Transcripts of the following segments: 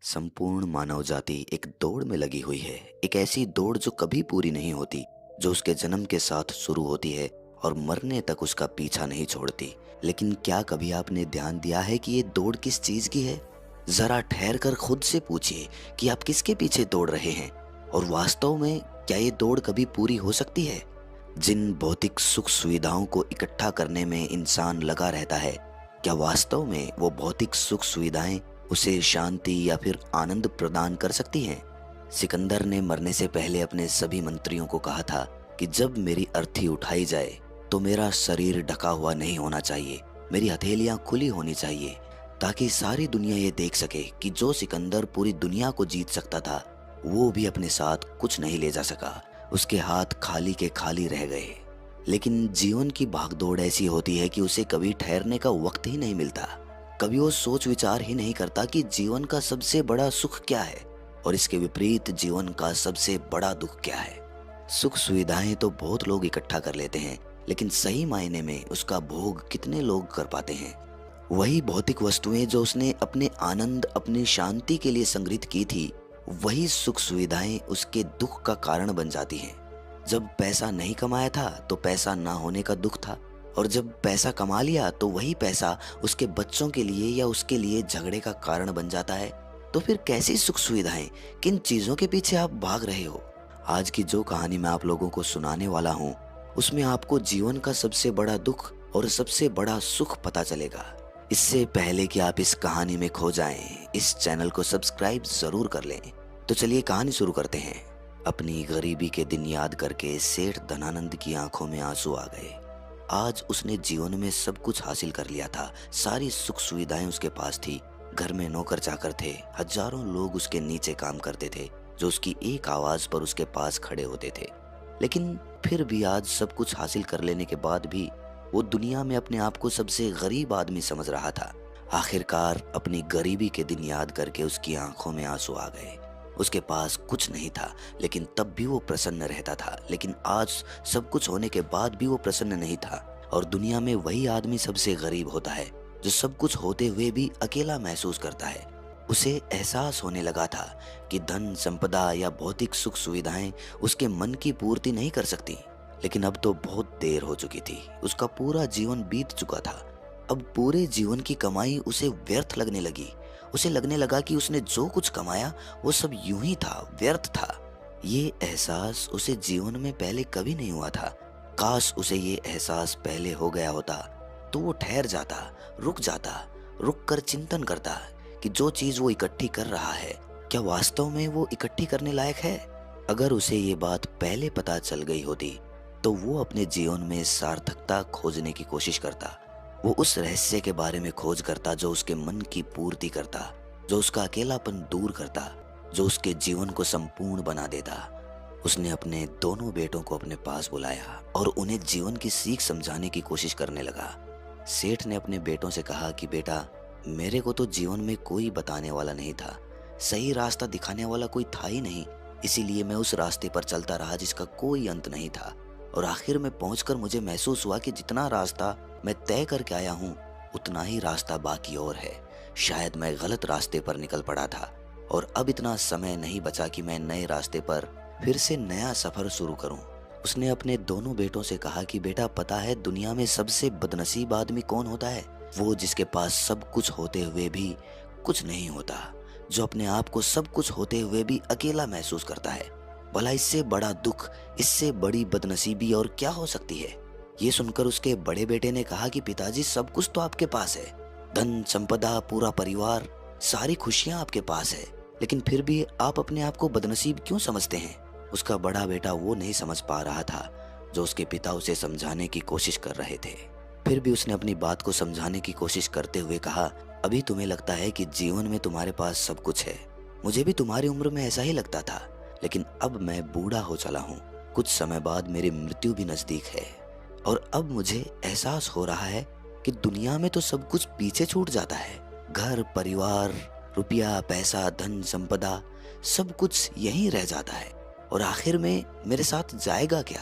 संपूर्ण मानव जाति एक दौड़ में लगी हुई है। एक ऐसी दौड़ जो कभी पूरी नहीं होती, जो उसके जन्म के साथ शुरू होती है और मरने तक उसका पीछा नहीं छोड़ती। लेकिन क्या कभी आपने ध्यान दिया है कि ये दौड़ किस चीज की है? जरा ठहर कर खुद से पूछिए कि आप किसके पीछे दौड़ रहे हैं, और वास्तव में क्या ये दौड़ कभी पूरी हो सकती है? जिन भौतिक सुख सुविधाओं को इकट्ठा करने में इंसान लगा रहता है, क्या वास्तव में वो भौतिक सुख सुविधाएं उसे शांति या फिर आनंद प्रदान कर सकती हैं? सिकंदर ने मरने से पहले अपने सभी मंत्रियों को कहा था कि जब मेरी अर्थी उठाई जाए तो मेरा शरीर ढका हुआ नहीं होना चाहिए, मेरी हथेलियां खुली होनी चाहिए, ताकि सारी दुनिया ये देख सके कि जो सिकंदर पूरी दुनिया को जीत सकता था, वो भी अपने साथ कुछ नहीं ले जा सका। उसके हाथ खाली के खाली रह गए। लेकिन जीवन की भागदौड़ ऐसी होती है कि उसे कभी ठहरने का वक्त ही नहीं मिलता। कभी वो सोच विचार ही नहीं करता कि जीवन का सबसे बड़ा सुख क्या है और इसके विपरीत जीवन का सबसे बड़ा दुख क्या है। सुख सुविधाएं तो बहुत लोग इकट्ठा कर लेते हैं, लेकिन सही मायने में उसका भोग कितने लोग कर पाते हैं? वही भौतिक वस्तुएं जो उसने अपने आनंद, अपनी शांति के लिए संग्रहित की थी, वही सुख सुविधाएं उसके दुख का कारण बन जाती हैं। जब पैसा नहीं कमाया था तो पैसा ना होने का दुख था, और जब पैसा कमा लिया तो वही पैसा उसके बच्चों के लिए या उसके लिए झगड़े का कारण बन जाता है। तो फिर कैसी सुख सुविधाएं, किन चीजों के पीछे आप भाग रहे हो? आज की जो कहानी मैं आप लोगों को सुनाने वाला हूँ, उसमें आपको जीवन का सबसे बड़ा दुख और सबसे बड़ा सुख पता चलेगा। इससे पहले कि आप इस कहानी में खो जाएं, इस चैनल को सब्सक्राइब जरूर कर लें। तो चलिए कहानी शुरू करते हैं। अपनी गरीबी के दिन याद करके सेठ धनानंद की आंखों में आंसू आ गए। आज उसने जीवन में सब कुछ हासिल कर लिया था। सारी सुख सुविधाएं उसके पास थी। घर में नौकर चाकर थे, हजारों लोग उसके नीचे काम करते थे, जो उसकी एक आवाज पर उसके पास खड़े होते थे। लेकिन फिर भी आज सब कुछ हासिल कर लेने के बाद भी वो दुनिया में अपने आप को सबसे गरीब आदमी समझ रहा था। आखिरकार अपनी गरीबी के दिन याद करके उसकी आंखों में आंसू आ गए। उसके पास कुछ नहीं था, लेकिन तब भी वो प्रसन्न रहता था। लेकिन आज सब कुछ होने के बाद भी वो प्रसन्न नहीं था। और दुनिया में वही आदमी सबसे गरीब होता है जो सब कुछ होते हुए भी अकेला महसूस करता है। उसे एहसास होने लगा था कि धन संपदा या भौतिक सुख सुविधाएं उसके मन की पूर्ति नहीं कर सकती। लेकिन अब तो बहुत देर हो चुकी थी। उसका पूरा जीवन बीत चुका था। अब पूरे जीवन की कमाई उसे व्यर्थ लगने लगी। उसे लगने लगा कि उसने जो कुछ कमाया वो सब यूं ही था, व्यर्थ था। ये एहसास उसे जीवन में पहले कभी नहीं हुआ था। काश उसे ये एहसास पहले हो गया होता तो वो ठहर जाता, रुक जाता, रुक कर चिंतन करता कि जो चीज वो इकट्ठी कर रहा है, क्या वास्तव में वो इकट्ठी करने लायक है? अगर उसे ये बात पहले पता चल गई होती तो वो अपने जीवन में सार्थकता खोजने की कोशिश करता। वो उस रहस्य के बारे में खोज करता जो उसके मन की पूर्ति करता, जो उसका अकेलापन दूर करता, जो उसके जीवन को संपूर्ण बना देता। उसने अपने दोनों बेटों को अपने पास बुलाया और उन्हें जीवन की सीख समझाने की कोशिश करने लगा। सेठ ने अपने बेटों से कहा कि बेटा, मेरे को तो जीवन में कोई बताने वाला नहीं था, सही रास्ता दिखाने वाला कोई था ही नहीं। इसीलिए मैं उस रास्ते पर चलता रहा जिसका कोई अंत नहीं था। और आखिर में पहुंचकर मुझे महसूस हुआ कि जितना रास्ता मैं तय करके आया हूँ, उतना ही रास्ता बाकी और है। शायद मैं गलत रास्ते पर निकल पड़ा था और अब इतना समय नहीं बचा कि मैं नए रास्ते पर फिर से नया सफर शुरू करूं। उसने अपने दोनों बेटों से कहा कि बेटा, पता है दुनिया में सबसे बदनसीब आदमी कौन होता है? वो जिसके पास सब कुछ होते हुए भी कुछ नहीं होता, जो अपने आप को सब कुछ होते हुए भी अकेला महसूस करता है। भला इससे बड़ा दुख, इससे बड़ी बदनसीबी और क्या हो सकती है? ये सुनकर उसके बड़े बेटे ने कहा कि पिताजी, सब कुछ तो आपके पास है, धन संपदा, पूरा परिवार, सारी खुशियां आपके पास है, लेकिन फिर भी आप अपने आप को बदनसीब क्यों समझते हैं? उसका बड़ा बेटा वो नहीं समझ पा रहा था जो उसके पिता उसे समझाने की कोशिश कर रहे थे। फिर भी उसने अपनी बात को समझाने की कोशिश करते हुए कहा, अभी तुम्हें लगता है कि जीवन में तुम्हारे पास सब कुछ है। मुझे भी तुम्हारी उम्र में ऐसा ही लगता था, लेकिन अब मैं बूढ़ा हो चला हूँ। कुछ समय बाद मेरी मृत्यु भी नजदीक है और अब मुझे एहसास हो रहा है कि दुनिया में तो सब कुछ पीछे छूट जाता है। घर, परिवार, रुपया, पैसा, धन संपदा, सब कुछ यहीं रह जाता है। और आखिर में मेरे साथ जाएगा क्या?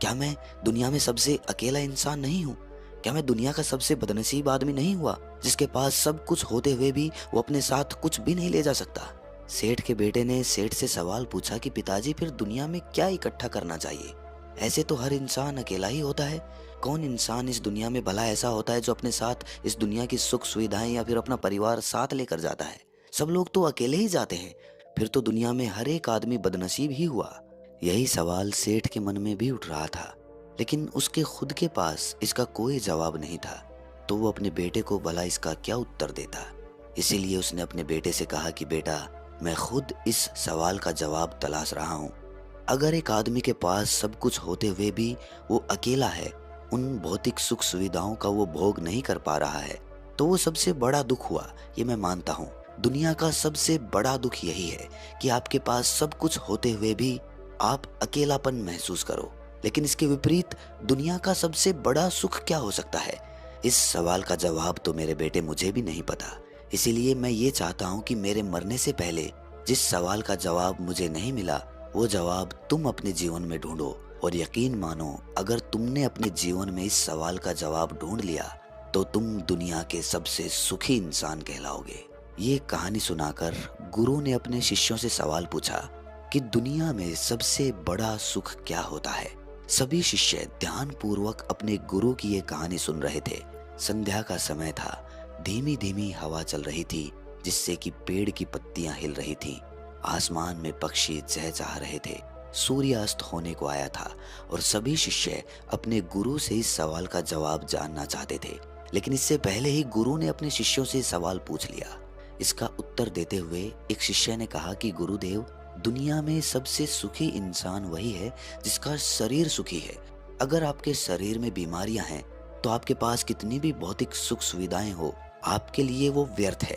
क्या मैं दुनिया में सबसे अकेला इंसान नहीं हूँ? क्या मैं दुनिया का सबसे बदनसीब आदमी नहीं हुआ जिसके पास सब कुछ होते हुए भी वो अपने साथ कुछ भी नहीं ले जा सकता? सेठ के बेटे ने सेठ से सवाल पूछा कि पिताजी, फिर दुनिया में क्या इकट्ठा करना चाहिए? ऐसे तो हर इंसान अकेला ही होता है। कौन इंसान इस दुनिया में भला ऐसा होता है जो अपने साथ इस दुनिया की सुख सुविधाएं या फिर अपना परिवार साथ लेकर जाता है? सब लोग तो अकेले ही जाते हैं। फिर तो दुनिया में हर एक आदमी बदनसीब ही हुआ। यही सवाल सेठ के मन में भी उठ रहा था, लेकिन उसके खुद के पास इसका कोई जवाब नहीं था। तो वो अपने बेटे को भला इसका क्या उत्तर देता। इसीलिए उसने अपने बेटे से कहा कि बेटा, मैं खुद इस सवाल का जवाब तलाश रहा हूँ। अगर एक आदमी के पास सब कुछ होते हुए भी वो अकेला है, उन भौतिक सुख सुविधाओं का वो भोग नहीं कर पा रहा है, तो वो सबसे बड़ा दुख हुआ, ये मैं मानता हूँ। दुनिया का सबसे बड़ा दुख यही है कि आपके पास सब कुछ होते हुए भी आप अकेलापन महसूस करो। लेकिन इसके विपरीत दुनिया का सबसे बड़ा सुख क्या हो सकता है? इस सवाल का जवाब तो मेरे बेटे मुझे भी नहीं पता। इसीलिए मैं ये चाहता हूँ कि मेरे मरने से पहले जिस सवाल का जवाब मुझे नहीं मिला, वो जवाब तुम अपने जीवन में ढूंढो। और यकीन मानो, अगर तुमने अपने जीवन में इस सवाल का जवाब ढूंढ लिया तो तुम दुनिया के सबसे सुखी इंसान कहलाओगे। ये कहानी सुनाकर गुरु ने अपने शिष्यों से सवाल पूछा कि दुनिया में सबसे बड़ा सुख क्या होता है। सभी शिष्य ध्यानपूर्वक अपने गुरु की ये कहानी सुन रहे थे। संध्या का समय था। धीमी धीमी हवा चल रही थी, जिससे कि पेड़ की पत्तियां हिल रही थीं। आसमान में पक्षी चहचहा रहे थे। सूर्यास्त होने को आया था और सभी शिष्य अपने गुरु से इस सवाल का जवाब जानना चाहते थे। लेकिन इससे पहले ही गुरु ने अपने शिष्यों से सवाल पूछ लिया। इसका उत्तर देते हुए एक शिष्य ने कहा कि गुरुदेव, दुनिया में सबसे सुखी इंसान वही है जिसका शरीर सुखी है। अगर आपके शरीर में बीमारियां हैं तो आपके पास कितनी भी भौतिक सुख सुविधाएं हो, आपके लिए वो व्यर्थ है।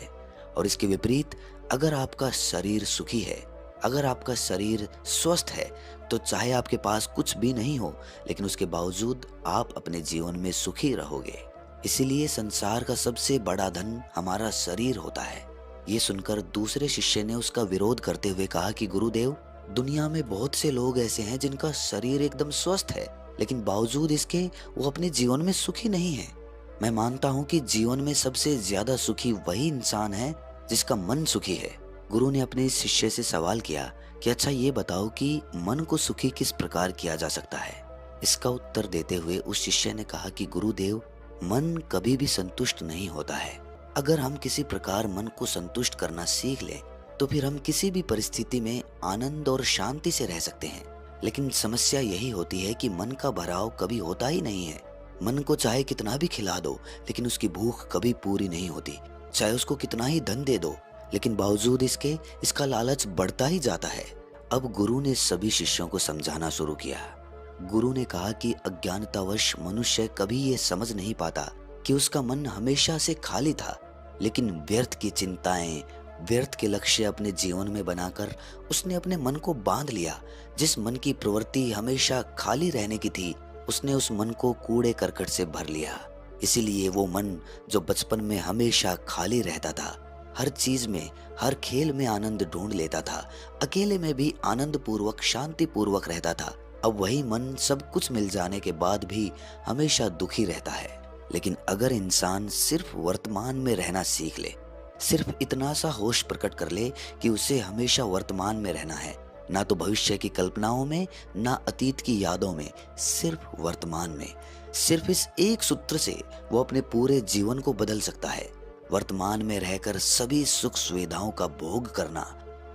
और इसके विपरीत, अगर आपका शरीर सुखी है, अगर आपका शरीर स्वस्थ है, तो चाहे आपके पास कुछ भी नहीं हो, लेकिन उसके बावजूद आप अपने जीवन में सुखी रहोगे। इसीलिए संसार का सबसे बड़ा धन हमारा शरीर होता है। ये सुनकर दूसरे शिष्य ने उसका विरोध करते हुए कहा कि गुरुदेव, दुनिया में बहुत से लोग ऐसे हैं जिनका शरीर एकदम स्वस्थ है, लेकिन बावजूद इसके वो अपने जीवन में सुखी नहीं है। मैं मानता हूँ कि जीवन में सबसे ज्यादा सुखी वही इंसान है जिसका मन सुखी है। गुरु ने अपने इस शिष्य से सवाल किया कि अच्छा ये बताओ कि मन को सुखी किस प्रकार किया जा सकता है। इसका उत्तर देते हुए उस शिष्य ने कहा कि गुरुदेव, मन कभी भी संतुष्ट नहीं होता है। अगर हम किसी प्रकार मन को संतुष्ट करना सीख लें तो फिर हम किसी भी परिस्थिति में आनंद और शांति से रह सकते हैं। लेकिन समस्या यही होती है कि मन का भराव कभी होता ही नहीं है। मन को चाहे कितना भी खिला दो, लेकिन उसकी भूख कभी पूरी नहीं होती। चाहे उसको कितना ही धन दे दो, लेकिन बावजूद इसके इसका लालच बढ़ता ही जाता है। अब गुरु ने सभी शिष्यों को समझाना शुरू किया। गुरु ने कहा कि अज्ञानतावश मनुष्य कभी ये समझ नहीं पाता कि उसका मन हमेशा से खाली था, लेकिन व्यर्थ की चिंताएं, व्यर्थ के लक्ष्य अपने जीवन में बनाकर उसने अपने मन को बांध लिया। जिस मन की प्रवृत्ति हमेशा खाली रहने की थी, उसने उस मन को कूड़े करकट से भर लिया। इसीलिए वो मन जो बचपन में हमेशा खाली रहता था, हर चीज में, हर खेल में आनंद ढूंढ लेता था, अकेले में भी आनंद पूर्वक, शांति पूर्वक रहता था, अब वही मन सब कुछ मिल जाने के बाद भी हमेशा दुखी रहता है। लेकिन अगर इंसान सिर्फ वर्तमान में रहना सीख ले, सिर्फ इतना सा होश प्रकट कर ले कि उसे हमेशा वर्तमान में रहना है, ना तो भविष्य की कल्पनाओं में, ना अतीत की यादों में, सिर्फ वर्तमान में, सिर्फ इस एक सूत्र से वो अपने पूरे जीवन को बदल सकता है। वर्तमान में रहकर सभी सुख सुविधाओं का भोग करना,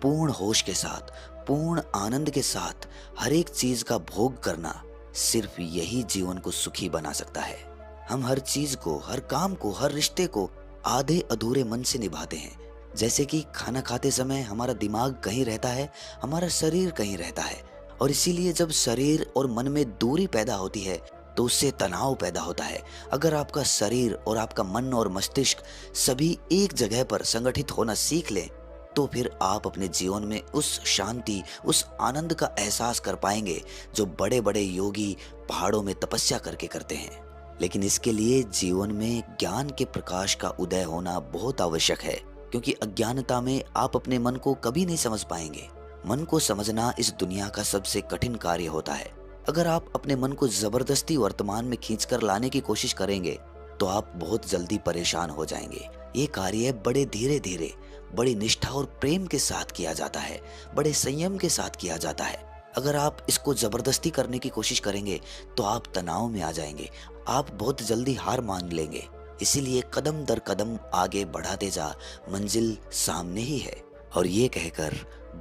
पूर्ण होश के साथ, पूर्ण आनंद के साथ हर एक चीज का भोग करना, सिर्फ यही जीवन को सुखी बना सकता है। हम हर चीज को, हर काम को, हर रिश्ते को आधे अधूरे मन से निभाते हैं। जैसे कि खाना खाते समय हमारा दिमाग कहीं रहता है, हमारा शरीर कहीं रहता है, और इसीलिए जब शरीर और मन में दूरी पैदा होती है तो उससे तनाव पैदा होता है। अगर आपका शरीर और आपका मन और मस्तिष्क सभी एक जगह पर संगठित होना सीख लें तो फिर आप अपने जीवन में उस शांति, उस आनंद का एहसास कर पाएंगे जो बड़े बड़े योगी पहाड़ों में तपस्या करके करते हैं। लेकिन इसके लिए जीवन में ज्ञान के प्रकाश का उदय होना बहुत आवश्यक है, क्योंकि अज्ञानता में आप अपने मन को कभी नहीं समझ पाएंगे। मन को समझना इस दुनिया का सबसे कठिन कार्य होता है। अगर आप अपने मन को जबरदस्ती वर्तमान में खींचकर लाने की कोशिश करेंगे तो आप बहुत जल्दी परेशान हो जाएंगे। ये कार्य बड़े धीरे धीरे, बड़ी निष्ठा और प्रेम के साथ किया जाता है, बड़े संयम के साथ किया जाता है। अगर आप इसको जबरदस्ती करने की कोशिश करेंगे तो आप तनाव में आ जाएंगे, आप बहुत जल्दी हार मान लेंगे। इसीलिए कदम दर कदम आगे बढ़ाते जा, मंजिल सामने ही है। और ये कहकर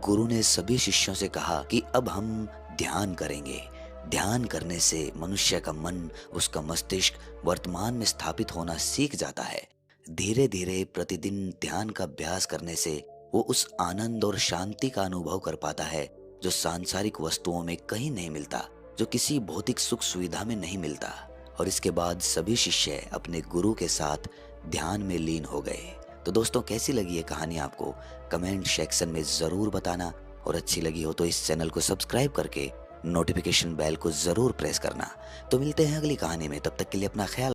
गुरु ने सभी शिष्यों से कहा कि अब हम ध्यान करेंगे। ध्यान करने से मनुष्य का मन, उसका मस्तिष्क वर्तमान में स्थापित होना सीख जाता है। धीरे धीरे प्रतिदिन ध्यान का अभ्यास करने से वो उस आनंद और शांति का अनुभव कर पाता है जो सांसारिक वस्तुओं में कहीं नहीं मिलता, जो किसी भौतिक सुख सुविधा में नहीं मिलता। और इसके बाद सभी शिष्य अपने गुरु के साथ ध्यान में लीन हो गए। तो दोस्तों, कैसी लगी ये कहानी आपको? कमेंट सेक्शन में ज़रूर बताना। और अच्छी लगी हो तो इस चैनल को सब्सक्राइब करके नोटिफिकेशन बेल को ज़रूर प्रेस करना। तो मिलते हैं अगली कहानी में, तब तक के लिए अपना ख्याल